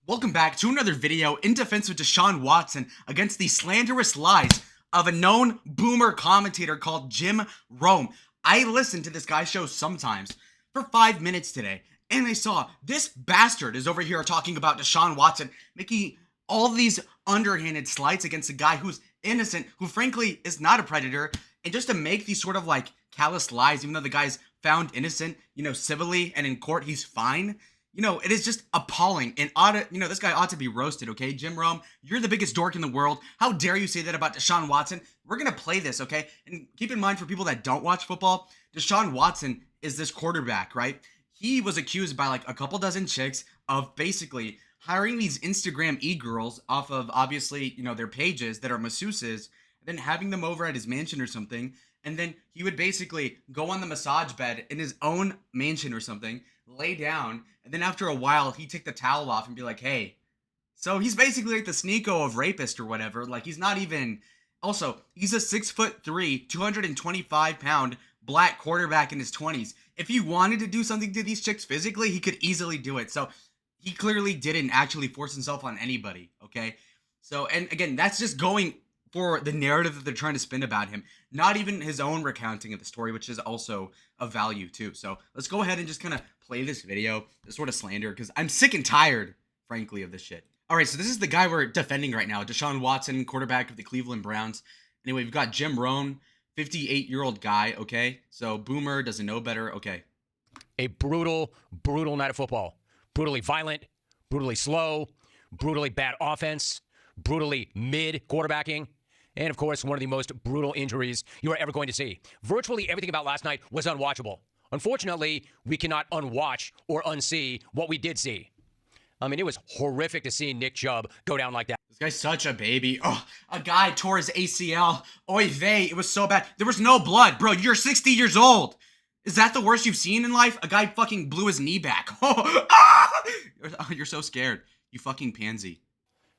Welcome back to another video in defense of Deshaun Watson against the slanderous lies of a known boomer commentator called Jim Rome. I listen to this guy's show sometimes for 5 minutes today, and I saw this bastard is over here talking about Deshaun Watson, making all these underhanded slights against a guy who's innocent, who frankly is not a predator, and just to make these sort of like callous lies, even though the guy's found innocent, civilly and in court, he's fine. It is just appalling and this guy ought to be roasted, okay? Jim Rome, you're the biggest dork in the world. How dare you say that about Deshaun Watson? We're going to play this, okay? And keep in mind, for people that don't watch football, Deshaun Watson is this quarterback, right? He was accused by like a couple dozen chicks of basically hiring these Instagram e-girls off of, obviously, their pages that are masseuses, and then having them over at his mansion or something. And then he would basically go on the massage bed in his own mansion or something, lay down, and then after a while, he'd take the towel off and be like, hey. So he's basically like the Sneeko of rapist or whatever. Like, he's not even... Also, he's a 6'3", 225-pound black quarterback in his 20s. If he wanted to do something to these chicks physically, he could easily do it. So he clearly didn't actually force himself on anybody, okay? So, and again, that's just going for the narrative that they're trying to spin about him. Not even his own recounting of the story, which is also of value too. So let's go ahead and just kind of play this video, this sort of slander, because I'm sick and tired, frankly, of this shit. All right, so this is the guy we're defending right now, Deshaun Watson, quarterback of the Cleveland Browns. Anyway, we've got Jim Rome, 58-year-old guy, okay? So boomer, doesn't know better, okay. A brutal night of football. Brutally violent, brutally slow, brutally bad offense, brutally mid quarterbacking. And, of course, one of the most brutal injuries you are ever going to see. Virtually everything about last night was unwatchable. Unfortunately, we cannot unwatch or unsee what we did see. I mean, it was horrific to see Nick Chubb go down like that. This guy's such a baby. Oh, a guy tore his ACL. Oy vey, it was so bad. There was no blood. Bro, you're 60 years old. Is that the worst you've seen in life? A guy fucking blew his knee back. Oh, you're so scared. You fucking pansy.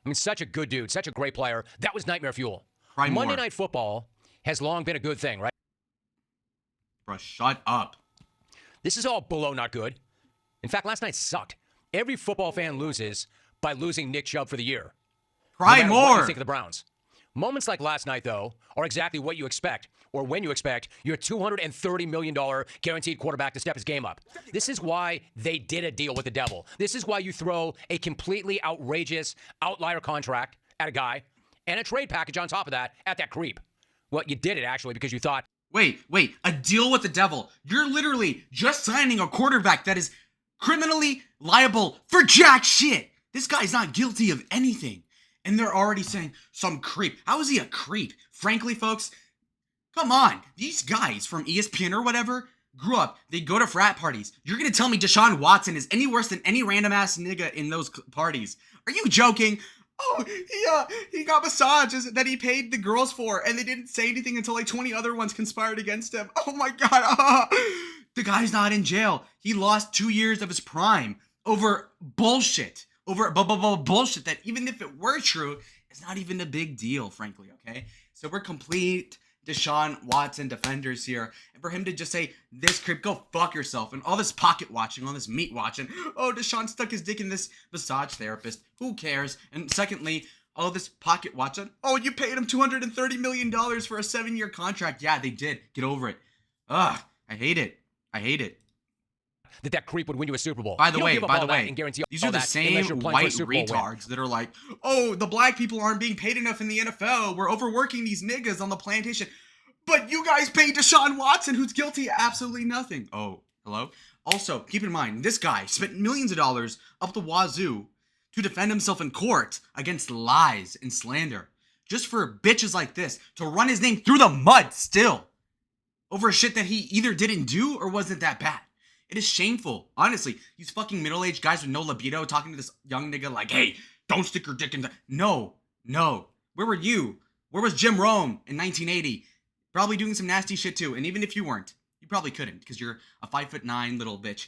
I mean, such a good dude, such a great player. That was nightmare fuel. Cry more. Monday Night Football has long been a good thing, right? Bro, shut up. This is all below not good. In fact, last night sucked. Every football fan loses by losing Nick Chubb for the year. Cry no matter more. What you think of the Browns. Moments like last night, though, are exactly what you expect, or when you expect your $230 million guaranteed quarterback to step his game up. This is why they did a deal with the devil. This is why you throw a completely outrageous outlier contract at a guy and a trade package on top of that at that creep. Well, you did it, actually, because you thought... Wait, a deal with the devil. You're literally just signing a quarterback that is criminally liable for jack shit. This guy's not guilty of anything. And they're already saying some creep. How is he a creep? Frankly, folks, come on. These guys from ESPN or whatever grew up. They go to frat parties. You're going to tell me Deshaun Watson is any worse than any random ass nigga in those parties? Are you joking? Oh, he got massages that he paid the girls for, and they didn't say anything until like 20 other ones conspired against him. Oh my God. The guy's not in jail. He lost 2 years of his prime over bullshit. Over bullshit that, even if it were true, it's not even a big deal, frankly, okay? So we're complete Deshaun Watson defenders here. And for him to just say, this creep, go fuck yourself, and all this pocket watching, all this meat watching, oh, Deshaun stuck his dick in this massage therapist, who cares? And secondly, all this pocket watching, oh, you paid him $230 million for a 7-year contract. Yeah, they did. Get over it. Ugh, I hate it. That creep would win you a Super Bowl. By the way, these are the that same white retards that are like, oh, the black people aren't being paid enough in the NFL. We're overworking these niggas on the plantation. But you guys paid Deshaun Watson, who's guilty of absolutely nothing. Oh, hello? Also, keep in mind, this guy spent millions of dollars up the wazoo to defend himself in court against lies and slander. Just for bitches like this to run his name through the mud still. Over shit that he either didn't do or wasn't that bad. It is shameful. Honestly, these fucking middle-aged guys with no libido talking to this young nigga like, hey, don't stick your dick in the... No. Where were you? Where was Jim Rome in 1980? Probably doing some nasty shit too. And even if you weren't, you probably couldn't because you're a 5'9" little bitch.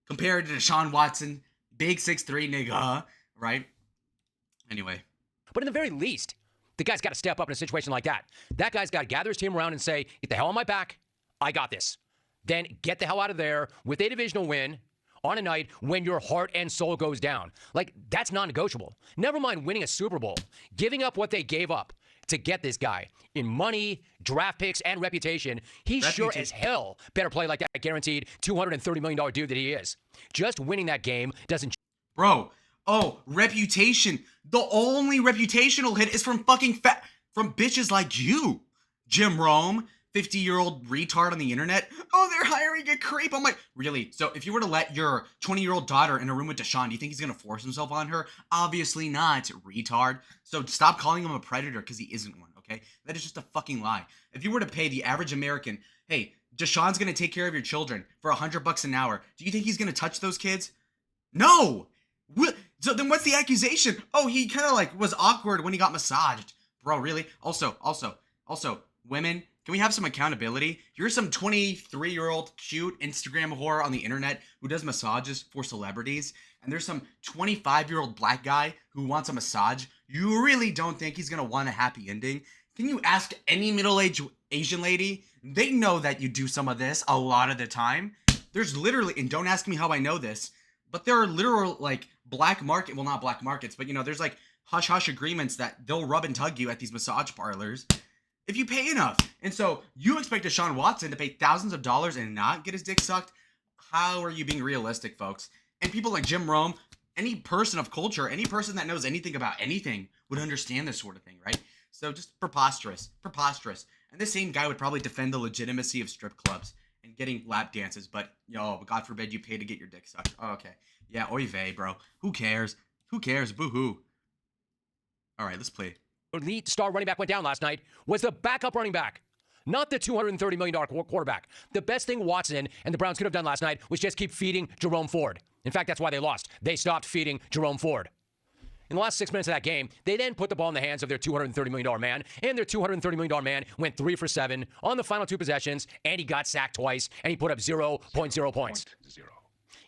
Compared to Deshaun Watson, big 6'3" nigga, right? Anyway. But in the very least, the guy's got to step up in a situation like that. That guy's got to gather his team around and say, get the hell on my back. I got this. Then get the hell out of there with a divisional win on a night when your heart and soul goes down. Like, that's non-negotiable. Never mind winning a Super Bowl. Giving up what they gave up to get this guy in money, draft picks, and reputation, he sure as hell better play like that guaranteed $230 million dude that he is. Just winning that game doesn't... Bro, reputation. The only reputational hit is from from bitches like you. Jim Rome, 50-year-old retard on the internet. Oh, they're hiring a creep. I'm like, really? So if you were to let your 20-year-old daughter in a room with Deshaun, do you think he's going to force himself on her? Obviously not, retard. So stop calling him a predator because he isn't one, okay? That is just a fucking lie. If you were to pay the average American, hey, Deshaun's going to take care of your children for $100 an hour, do you think he's going to touch those kids? No! So then what's the accusation? Oh, he kind of like was awkward when he got massaged. Bro, really? Also, women, can we have some accountability? You're some 23-year-old cute Instagram whore on the internet who does massages for celebrities, and there's some 25-year-old black guy who wants a massage. You really don't think he's gonna want a happy ending? Can you ask any middle-aged Asian lady? They know that you do some of this a lot of the time. There's literally, and don't ask me how I know this, but there are literal, like, not black markets, but, there's, like, hush-hush agreements that they'll rub and tug you at these massage parlors if you pay enough. And so you expect Deshaun Watson to pay thousands of dollars and not get his dick sucked? How are you being realistic, folks? And people like Jim Rome, any person of culture, any person that knows anything about anything would understand this sort of thing, right? So just preposterous. And this same guy would probably defend the legitimacy of strip clubs and getting lap dances, but, God forbid you pay to get your dick sucked. Oh, okay. Yeah, oy vey, bro. Who cares? Boo-hoo. All right, let's play. Elite star running back went down last night was the backup running back, not the $230 million quarterback. The best thing Watson and the Browns could have done last night was just keep feeding Jerome Ford. In fact, that's why they lost. They stopped feeding Jerome Ford. In the last 6 minutes of that game, they then put the ball in the hands of their $230 million man, and their $230 million man went 3 for 7 on the final 2 possessions, and he got sacked twice, and he put up 0.0 points.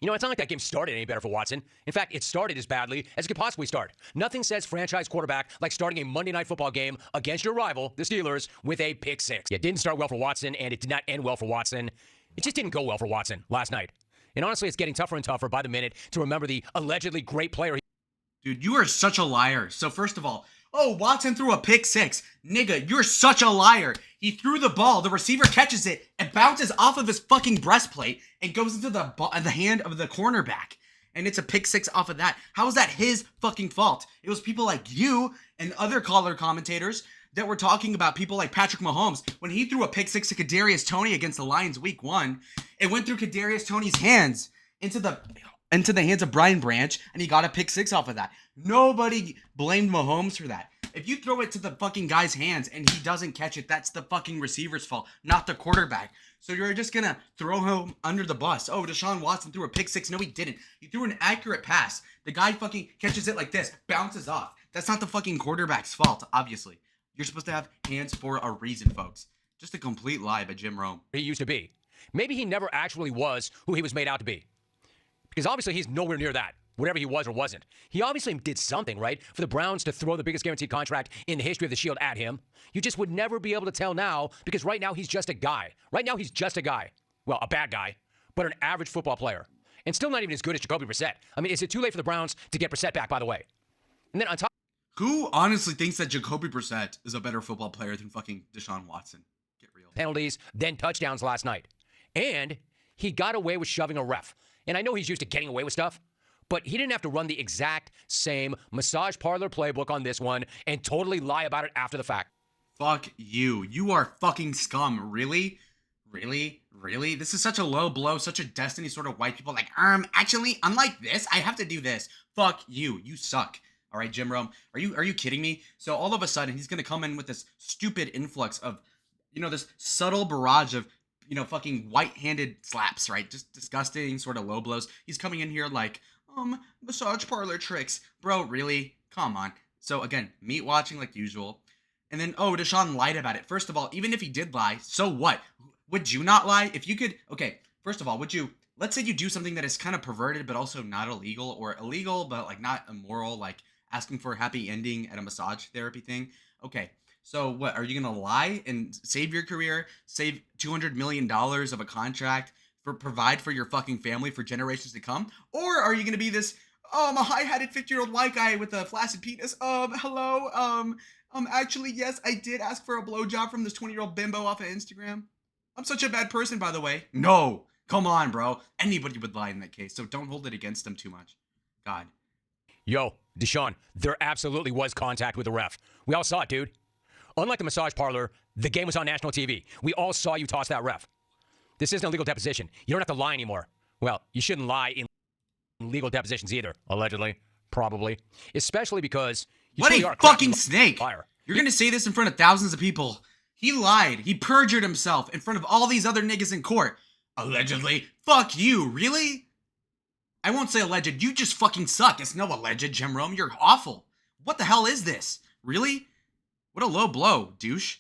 It's not like that game started any better for Watson. In fact, it started as badly as it could possibly start. Nothing says franchise quarterback like starting a Monday Night Football game against your rival, the Steelers, with a pick six. It didn't start well for Watson, and it did not end well for Watson. It just didn't go well for Watson last night. And honestly, it's getting tougher and tougher by the minute to remember the allegedly great player. Dude, you are such a liar. So first of all, Watson threw a pick six. Nigga, you're such a liar. He threw the ball, the receiver catches it, and bounces off of his fucking breastplate and goes into the hand of the cornerback. And it's a pick six off of that. How is that his fucking fault? It was people like you and other color commentators that were talking about people like Patrick Mahomes. When he threw a pick six to Kadarius Toney against the Lions week 1, it went through Kadarius Toney's hands into the hands of Brian Branch, and he got a pick six off of that. Nobody blamed Mahomes for that. If you throw it to the fucking guy's hands and he doesn't catch it, that's the fucking receiver's fault, not the quarterback. So you're just gonna throw him under the bus. Oh, Deshaun Watson threw a pick six. No, he didn't. He threw an accurate pass. The guy fucking catches it like this, bounces off. That's not the fucking quarterback's fault, obviously. You're supposed to have hands for a reason, folks. Just a complete lie by Jim Rome. He used to be. Maybe he never actually was who he was made out to be. Because obviously he's nowhere near that, whatever he was or wasn't. He obviously did something, right, for the Browns to throw the biggest guaranteed contract in the history of the Shield at him. You just would never be able to tell now, because right now he's just a guy. Right now he's just a guy. Well, a bad guy, but an average football player. And still not even as good as Jacoby Brissett. I mean, is it too late for the Browns to get Brissett back, by the way? And then on top... Who honestly thinks that Jacoby Brissett is a better football player than fucking Deshaun Watson? Get real. Penalties, then touchdowns last night. And he got away with shoving a ref. And I know he's used to getting away with stuff, but he didn't have to run the exact same massage parlor playbook on this one and totally lie about it after the fact. Fuck you. You are fucking scum. Really? This is such a low blow, such a destiny sort of white people like, actually, unlike this, I have to do this. Fuck you. You suck. All right, Jim Rome. Are you kidding me? So all of a sudden, he's going to come in with this stupid influx of, this subtle barrage of, fucking white-handed slaps, right? Just disgusting sort of low blows. He's coming in here like, massage parlor tricks. Bro, really? Come on. So again, meat watching like usual. And then, Deshaun lied about it. First of all, even if he did lie, so what? Would you not lie? If you could, okay, first of all, let's say you do something that is kind of perverted, but also not illegal, or illegal, but like not immoral, like asking for a happy ending at a massage therapy thing. Okay. So what, are you going to lie and save your career, save $200 million of a contract, provide for your fucking family for generations to come? Or are you going to be this, a high-hatted 50-year-old white guy with a flaccid penis? Hello? Actually, yes, I did ask for a blowjob from this 20-year-old bimbo off of Instagram. I'm such a bad person, by the way. No. Come on, bro. Anybody would lie in that case, so don't hold it against them too much. God. Yo, Deshaun, there absolutely was contact with the ref. We all saw it, dude. Unlike the massage parlor, the game was on national TV. We all saw you toss that ref. This isn't a legal deposition. You don't have to lie anymore. Well, you shouldn't lie in legal depositions either, allegedly, probably. Especially because you what truly a are fucking snake! Liar. You're gonna say this in front of thousands of people. He lied. He perjured himself in front of all these other niggas in court. Allegedly. Fuck you, really? I won't say alleged. You just fucking suck. It's no alleged, Jim Rome. You're awful. What the hell is this? Really? What a low blow, douche.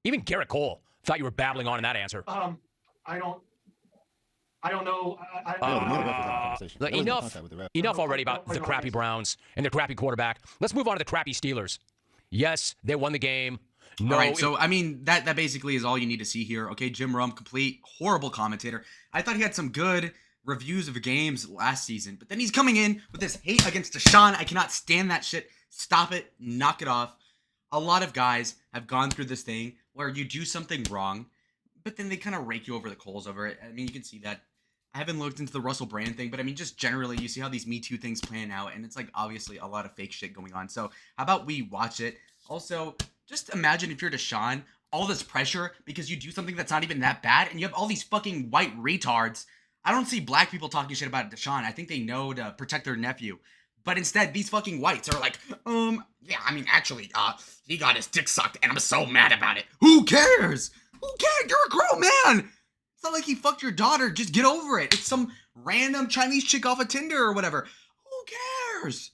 Even Garrett Cole thought you were babbling on in that answer. I don't know. Look, enough already about the crappy Browns and their crappy quarterback. Let's move on to the crappy Steelers. Yes, they won the game. No, all right, so, I mean, that basically is all you need to see here. Okay, Jim Rome, complete horrible commentator. I thought he had some good reviews of games last season, but then he's coming in with this hate against Deshaun. I cannot stand that shit. Stop it. Knock it off. A lot of guys have gone through this thing where you do something wrong, but then they kind of rake you over the coals over it. I mean, you can see that. I haven't looked into the Russell Brand thing, but I mean, just generally, you see how these Me Too things plan out, and it's like obviously a lot of fake shit going on. So how about we watch it? Also, just imagine if you're Deshaun, all this pressure because you do something that's not even that bad, and you have all these fucking white retards. I don't see black people talking shit about Deshaun. I think they know to protect their nephew. But instead, these fucking whites are like, yeah, I mean, actually, he got his dick sucked, and I'm so mad about it. Who cares? Who cares? You're a grown man. It's not like he fucked your daughter. Just get over it. It's some random Chinese chick off of Tinder or whatever. Who cares?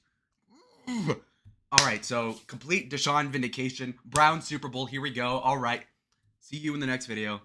All right, so complete Deshaun vindication. Brown Super Bowl. Here we go. All right. See you in the next video.